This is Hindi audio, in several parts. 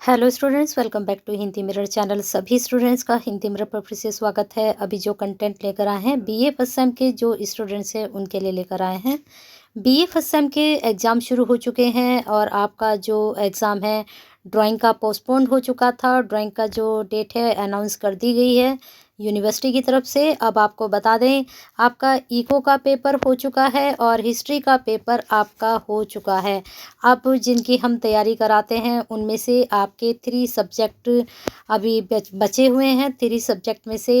Hello students, welcome back to Hindi mirror channel. सभी स्टूडेंट्स का हिंदी मिरर पर फिर से स्वागत है। अभी जो कंटेंट लेकर आए हैं बीए फर्स्ट सेम के जो स्टूडेंट्स हैं उनके लिए लेकर आए हैं। बीए फर्स्ट सेम के एग्ज़ाम शुरू हो चुके हैं और आपका जो एग्ज़ाम है ड्राइंग का पोस्टपोन्ड हो चुका था। ड्राइंग का जो डेट है अनाउंस कर दी गई है यूनिवर्सिटी की तरफ से। अब आपको बता दें, आपका इको का पेपर हो चुका है और हिस्ट्री का पेपर आपका हो चुका है। अब जिनकी हम तैयारी कराते हैं उनमें से आपके 3 सब्जेक्ट अभी बचे हुए हैं। 3 सब्जेक्ट में से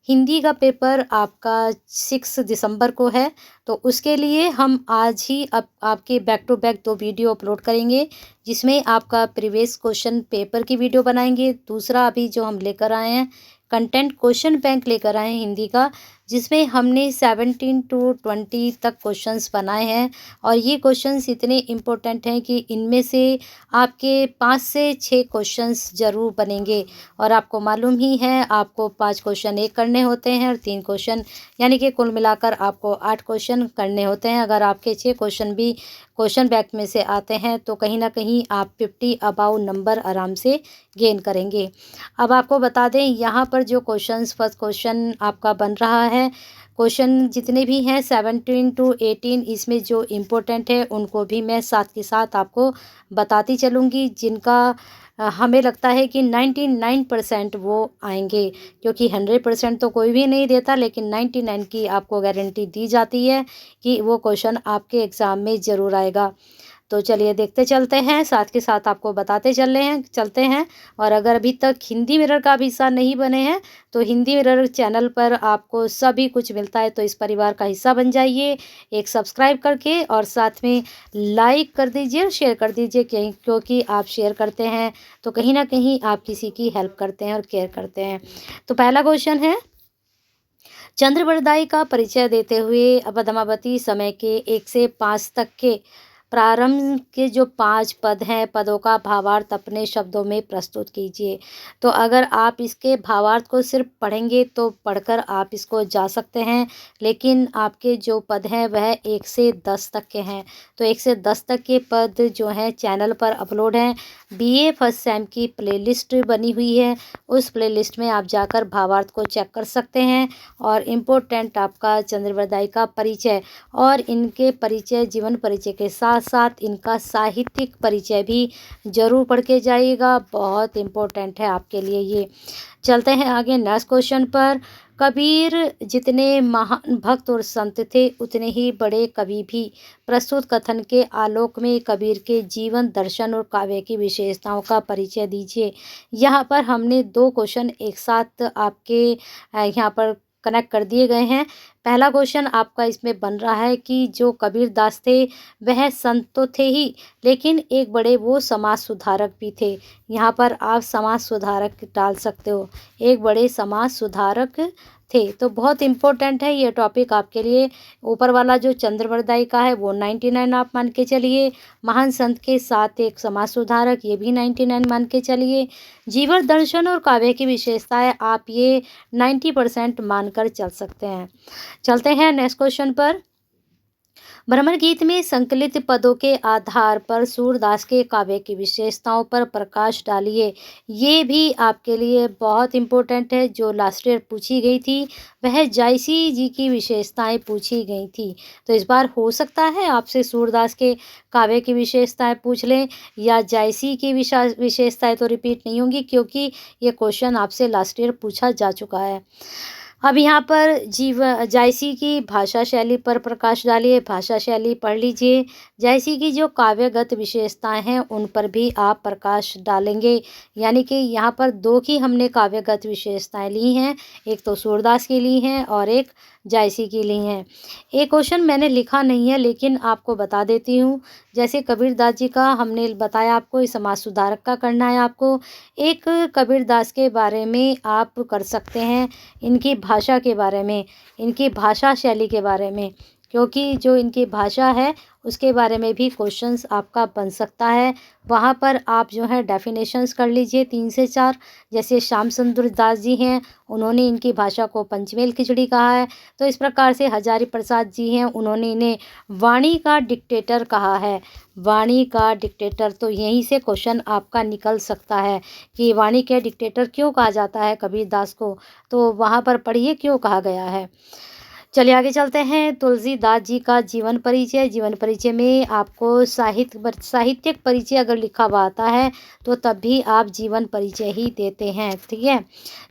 हिंदी का पेपर आपका 6 दिसंबर को है, तो उसके लिए हम आज ही अब आपके back to back 2 video upload करेंगे, जिसमें आपका प्रीवियस क्वेश्चन पेपर की वीडियो बनाएंगे। दूसरा अभी जो हम लेकर आए हैं कंटेंट क्वेश्चन बैंक लेकर आए हैं हिंदी का, जिसमें हमने 17 टू 20 तक क्वेश्चंस बनाए हैं। और ये क्वेश्चंस इतने इम्पोर्टेंट हैं कि इनमें से आपके 5 से 6 क्वेश्चंस ज़रूर बनेंगे। और आपको मालूम ही है, आपको 5 क्वेश्चन एक करने होते हैं और 3 क्वेश्चन, यानी कि कुल मिलाकर आपको 8 क्वेश्चन करने होते हैं। अगर आपके 6 क्वेश्चन भी क्वेश्चन बैंक में से आते हैं तो कहीं ना कहीं आप 50 अबाउ नंबर आराम से गेन करेंगे। अब आपको बता दें, यहाँ पर जो क्वेश्चंस फर्स्ट क्वेश्चन आपका बन रहा है, क्वेश्चन जितने भी हैं 17 टू 18, इसमें जो इम्पोर्टेंट है उनको भी मैं साथ के साथ आपको बताती चलूँगी, जिनका हमें लगता है कि 99% वो आएंगे, क्योंकि 100% तो कोई भी नहीं देता, लेकिन 99 की आपको गारंटी दी जाती है कि वो क्वेश्चन आपके एग्ज़ाम में ज़रूर आएगा। तो चलिए देखते चलते हैं, साथ के साथ आपको बताते चलते हैं। और अगर अभी तक हिंदी मिरर का भी हिस्सा नहीं बने हैं तो हिंदी मिरर चैनल पर आपको सभी कुछ मिलता है, तो इस परिवार का हिस्सा बन जाइए एक सब्सक्राइब करके, और साथ में लाइक कर दीजिए और शेयर कर दीजिए, क्योंकि आप शेयर करते हैं तो कहीं ना कहीं आप किसी की हेल्प करते हैं और केयर करते हैं। तो पहला क्वेश्चन है, चंद्रवरदाई का परिचय देते हुए पद्मावती समय के 1 से 5 तक के प्रारंभ के जो 5 पद हैं, पदों का भावार्थ अपने शब्दों में प्रस्तुत कीजिए। तो अगर आप इसके भावार्थ को सिर्फ पढ़ेंगे तो पढ़कर आप इसको जा सकते हैं, लेकिन आपके जो पद हैं वह 1 से 10 तक के हैं। तो 1 से 10 तक के पद जो हैं चैनल पर अपलोड हैं। बीए फर्स्ट सेम की प्लेलिस्ट बनी हुई है, उस प्लेलिस्ट में आप जाकर भावार्थ को चेक कर सकते हैं। और इम्पोर्टेंट आपका चंद्रवरदाई का परिचय और इनके परिचय, जीवन परिचय के साथ साथ इनका साहित्यिक परिचय भी जरूर पढ़ के जाइएगा, बहुत इम्पोर्टेंट है आपके लिए ये। चलते हैं आगे नेक्स्ट क्वेश्चन पर। कबीर जितने महान भक्त और संत थे उतने ही बड़े कवि भी। प्रस्तुत कथन के आलोक में कबीर के जीवन, दर्शन और काव्य की विशेषताओं का परिचय दीजिए। यहाँ पर हमने 2 क्वेश्चन एक साथ आपके यहाँ पर कनेक्ट कर दिए गए हैं। पहला क्वेश्चन आपका इसमें बन रहा है कि जो कबीर दास थे वह संत तो थे ही, लेकिन एक बड़े वो समाज सुधारक भी थे। यहाँ पर आप समाज सुधारक डाल सकते हो, एक बड़े समाज सुधारक थे। तो बहुत इम्पोर्टेंट है ये टॉपिक आपके लिए। ऊपर वाला जो चंद्रवरदाई का है वो 99 आप मान के चलिए, महान संत के साथ एक समाज सुधारक ये भी 99 मान के चलिए, जीवन दर्शन और काव्य की विशेषताएं आप ये 90% मानकर चल सकते हैं। चलते हैं नेक्स्ट क्वेश्चन पर। भ्रमर गीत में संकलित पदों के आधार पर सूरदास के काव्य की विशेषताओं पर प्रकाश डालिए। ये भी आपके लिए बहुत इम्पोर्टेंट है। जो लास्ट ईयर पूछी गई थी वह जायसी जी की विशेषताएं पूछी गई थी, तो इस बार हो सकता है आपसे सूरदास के काव्य की विशेषताएं पूछ लें, या जायसी की विशेषताएं तो रिपीट नहीं होंगी, क्योंकि ये क्वेश्चन आपसे लास्ट ईयर पूछा जा चुका है। अब यहाँ पर जायसी की भाषा शैली पर प्रकाश डालिए, भाषा शैली पढ़ लीजिए। जायसी की जो काव्यगत विशेषताएं हैं उन पर भी आप प्रकाश डालेंगे, यानी कि यहाँ पर 2 की हमने काव्यगत विशेषताएं ली हैं, एक तो सूरदास की ली हैं और एक जायसी की ली हैं। एक क्वेश्चन मैंने लिखा नहीं है लेकिन आपको बता देती हूँ। जैसे कबीरदास जी का हमने बताया, आपको इस समाज सुधारक का करना है। आपको एक कबीरदास के बारे में आप कर सकते हैं, इनकी भाषा के बारे में, इनकी भाषा शैली के बारे में, क्योंकि जो इनकी भाषा है उसके बारे में भी क्वेश्चंस आपका बन सकता है। वहाँ पर आप जो है डेफिनेशंस कर लीजिए 3 से 4। जैसे श्याम सुंदर दास जी हैं, उन्होंने इनकी भाषा को पंचमेल खिचड़ी कहा है। तो इस प्रकार से हजारी प्रसाद जी हैं, उन्होंने इन्हें वाणी का डिक्टेटर कहा है। वाणी का डिक्टेटर, तो यहीं से क्वेश्चन आपका निकल सकता है कि वाणी के डिक्टेटर क्यों कहा जाता है कबीर दास को, तो वहाँ पर पढ़िए क्यों कहा गया है। चलिए आगे चलते हैं। तुलसीदास जी का जीवन परिचय। जीवन परिचय में आपको साहित्यिक परिचय अगर लिखा हुआ आता है तो तब भी आप जीवन परिचय ही देते हैं। ठीक है,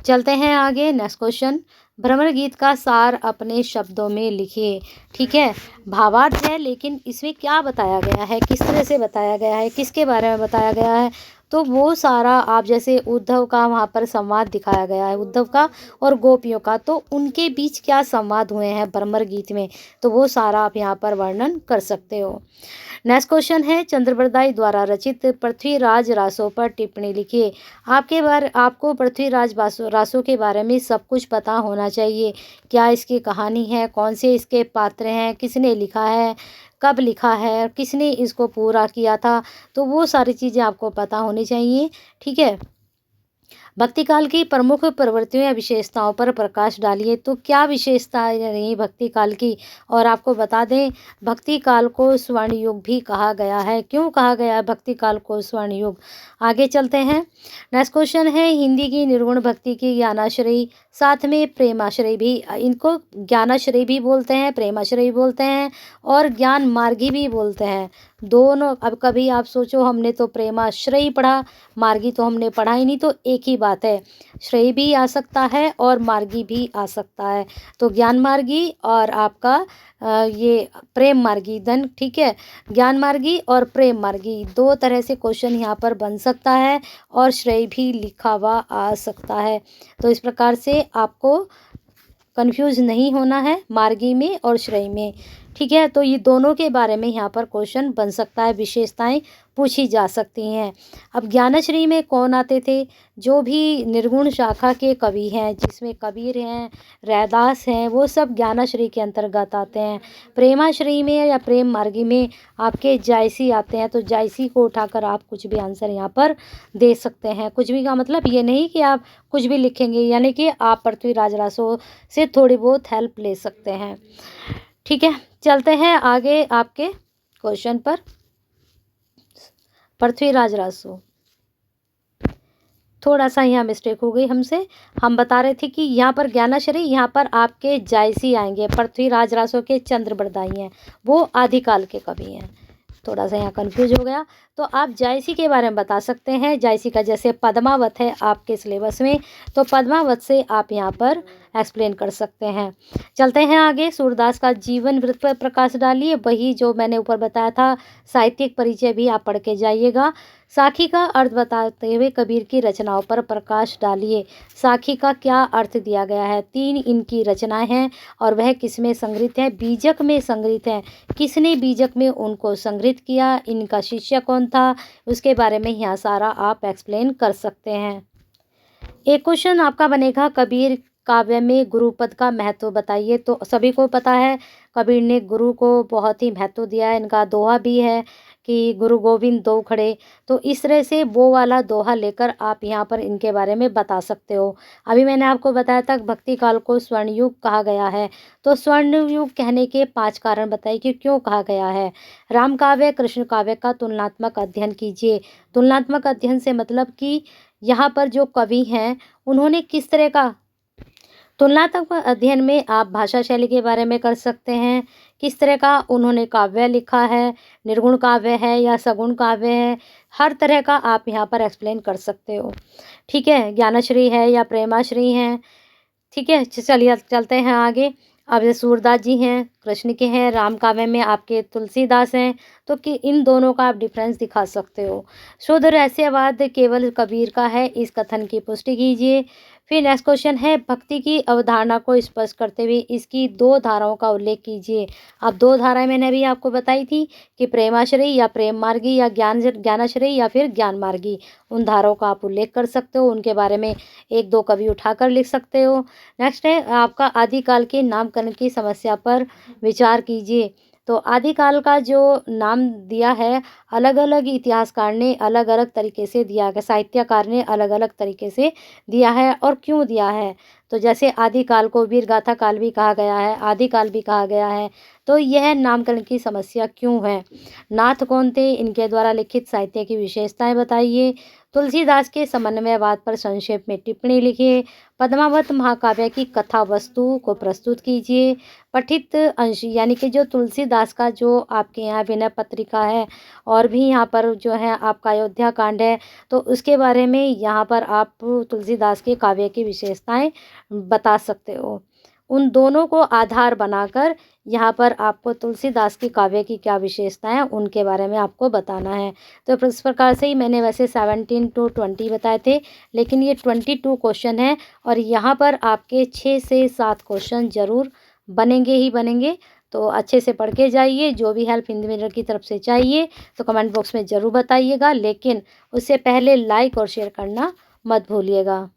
चलते हैं आगे। नेक्स्ट क्वेश्चन, भ्रमर गीत का सार अपने शब्दों में लिखिए। ठीक है, भावार्थ है लेकिन इसमें क्या बताया गया है, किस तरह से बताया गया है, किसके बारे में बताया गया है, तो वो सारा आप, जैसे उद्धव का वहाँ पर संवाद दिखाया गया है, उद्धव का और गोपियों का, तो उनके बीच क्या संवाद हुए हैं भ्रमर गीत में, तो वो सारा आप यहाँ पर वर्णन कर सकते हो। नेक्स्ट क्वेश्चन है, चंद्रबरदाई द्वारा रचित पृथ्वीराज रासों पर टिप्पणी लिखिए। आपको पृथ्वीराज रासों के बारे में सब कुछ पता होना चाहिए। क्या इसकी कहानी है, कौन से इसके पात्र हैं, किसने लिखा है, कब लिखा है, किसने इसको पूरा किया था, तो वो सारी चीज़ें आपको पता होनी चाहिए। ठीक है, भक्ति काल की प्रमुख प्रवृत्तियों या विशेषताओं पर प्रकाश डालिए। तो क्या विशेषताएं रही भक्ति काल की, और आपको बता दें भक्ति काल को स्वर्ण युग भी कहा गया है। क्यों कहा गया है भक्ति काल को स्वर्ण युग, आगे चलते हैं। नेक्स्ट क्वेश्चन है, हिंदी की निर्गुण भक्ति की ज्ञानाश्रयी, साथ में प्रेमाश्रयी भी, इनको ज्ञानाश्रयी भी बोलते हैं, प्रेमाश्रयी बोलते हैं और ज्ञान मार्गी भी बोलते हैं, दोनों। अब कभी आप सोचो हमने तो प्रेमाश्रयी पढ़ा, मार्गी तो हमने पढ़ा ही नहीं, तो एक ही बात है, श्रेय भी आ सकता है और मार्गी भी आ सकता है। तो ज्ञान मार्गी और आपका ये प्रेम मार्गी धन। ठीक है, ज्ञान मार्गी और प्रेम मार्गी दो तरह से क्वेश्चन यहाँ पर बन सकता है, और श्रेय भी लिखा हुआ आ सकता है। तो इस प्रकार से आपको कंफ्यूज नहीं होना है मार्गी में और श्रेय में। ठीक है, तो ये दोनों के बारे में यहाँ पर क्वेश्चन बन सकता है, विशेषताएं पूछी जा सकती हैं। अब ज्ञानश्री में कौन आते थे, जो भी निर्गुण शाखा के कवि हैं, जिसमें कबीर हैं, रैदास हैं, वो सब ज्ञानश्री के अंतर्गत आते हैं। प्रेमाश्री में या प्रेम मार्गी में आपके जायसी आते हैं। तो जायसी को उठाकर आप कुछ भी आंसर यहाँ पर दे सकते हैं। कुछ भी का मतलब ये नहीं कि आप कुछ भी लिखेंगे, यानी कि आप पृथ्वीराज रासो से थोड़ी बहुत हेल्प ले सकते हैं। ठीक है, चलते हैं आगे आपके क्वेश्चन पर। पृथ्वीराज रासो, थोड़ा सा यहाँ मिस्टेक हो गई हमसे, हम बता रहे थे कि यहाँ पर ज्ञानाश्री, यहाँ पर आपके जायसी आएंगे। पृथ्वीराज रासो के चंद्रबरदाई हैं, वो आदिकाल के कवि हैं। थोड़ा सा यहाँ कंफ्यूज हो गया, तो आप जायसी के बारे में बता सकते हैं। जायसी का जैसे पद्मावत है आपके सिलेबस में, तो पद्मावत से आप यहाँ पर एक्सप्लेन कर सकते हैं। चलते हैं आगे। सूरदास का जीवन वृत्त पर प्रकाश डालिए, वही जो मैंने ऊपर बताया था, साहित्यिक परिचय भी आप पढ़ के जाइएगा। साखी का अर्थ बताते हुए कबीर की रचनाओं पर प्रकाश डालिए। साखी का क्या अर्थ दिया गया है, 3 इनकी रचनाएं हैं, और वह किसमें संग्रहित है, बीजक में संग्रहित है। किसने बीजक में उनको संग्रहित किया, इनका शिष्य कौन था, उसके बारे में यहाँ सारा आप एक्सप्लेन कर सकते हैं। एक क्वेश्चन आपका बनेगा, कबीर काव्य में गुरुपद का महत्व बताइए। तो सभी को पता है कबीर ने गुरु को बहुत ही महत्व दिया है, इनका दोहा भी है कि गुरु गोविंद दो खड़े। तो इस तरह से वो वाला दोहा लेकर आप यहाँ पर इनके बारे में बता सकते हो। अभी मैंने आपको बताया था भक्ति काल को स्वर्ण युग कहा गया है, तो स्वर्ण युग कहने के 5 कारण बताइए कि क्यों कहा गया है। राम काव्य कृष्ण काव्य का तुलनात्मक अध्ययन कीजिए। तुलनात्मक अध्ययन से मतलब कि यहाँ पर जो कवि हैं उन्होंने किस तरह का तुलनात्मक अध्ययन में आप भाषा शैली के बारे में कर सकते हैं, किस तरह का उन्होंने काव्य लिखा है, निर्गुण काव्य है या सगुण काव्य है, हर तरह का आप यहाँ पर एक्सप्लेन कर सकते हो। ठीक है, ज्ञानाश्री है या प्रेमाश्री हैं। ठीक है, चलिए चलते हैं आगे। अब ये सूरदास जी हैं, कृष्ण के हैं, राम काव्य में आपके तुलसीदास हैं, तो कि इन दोनों का आप डिफरेंस दिखा सकते हो। शुद्ध रहस्यवाद केवल कबीर का है, इस कथन की पुष्टि कीजिए। फिर नेक्स्ट क्वेश्चन है, भक्ति की अवधारणा को स्पष्ट करते हुए इसकी दो धाराओं का उल्लेख कीजिए। अब दो धाराएं मैंने अभी आपको बताई थी कि प्रेमाश्रयी या प्रेम मार्गी या ज्ञानाश्रयी या फिर ज्ञान मार्गी, उन धाराओं का आप उल्लेख कर सकते हो, उनके बारे में एक दो कवि उठाकर लिख सकते हो। नेक्स्ट है आपका आदिकाल के नामकरण की समस्या पर विचार कीजिए। तो आदिकाल का जो नाम दिया है, अलग अलग इतिहासकार ने अलग अलग तरीके से दिया है, साहित्यकार ने अलग अलग तरीके से दिया है और क्यों दिया है। तो जैसे आदिकाल को वीर गाथा काल भी कहा गया है, आदिकाल भी कहा गया है। तो यह नामकरण की समस्या क्यों है? नाथ कौन थे? इनके द्वारा लिखित साहित्य की विशेषताएं बताइए। तुलसीदास के समन्वयवाद पर संक्षेप में टिप्पणी लिखिए। पद्मावत महाकाव्य की कथा वस्तु को प्रस्तुत कीजिए। पठित अंश यानी कि जो तुलसीदास का जो आपके यहाँ विनय पत्रिका है और भी यहाँ पर जो है आपका अयोध्या कांड है, तो उसके बारे में यहाँ पर आप तुलसीदास के काव्य की विशेषताएं बता सकते हो। उन दोनों को आधार बनाकर यहाँ पर आपको तुलसीदास की काव्य की क्या विशेषताएं हैं उनके बारे में आपको बताना है। तो इस प्रकार से ही मैंने वैसे 17 to 20 बताए थे, लेकिन ये 22 क्वेश्चन है और यहाँ पर आपके 6 से 7 क्वेश्चन जरूर बनेंगे ही बनेंगे। तो अच्छे से पढ़ के जाइए। जो भी हेल्प हिंदी मीडियम की तरफ से चाहिए तो कमेंट बॉक्स में ज़रूर बताइएगा, लेकिन उससे पहले लाइक और शेयर करना मत भूलिएगा।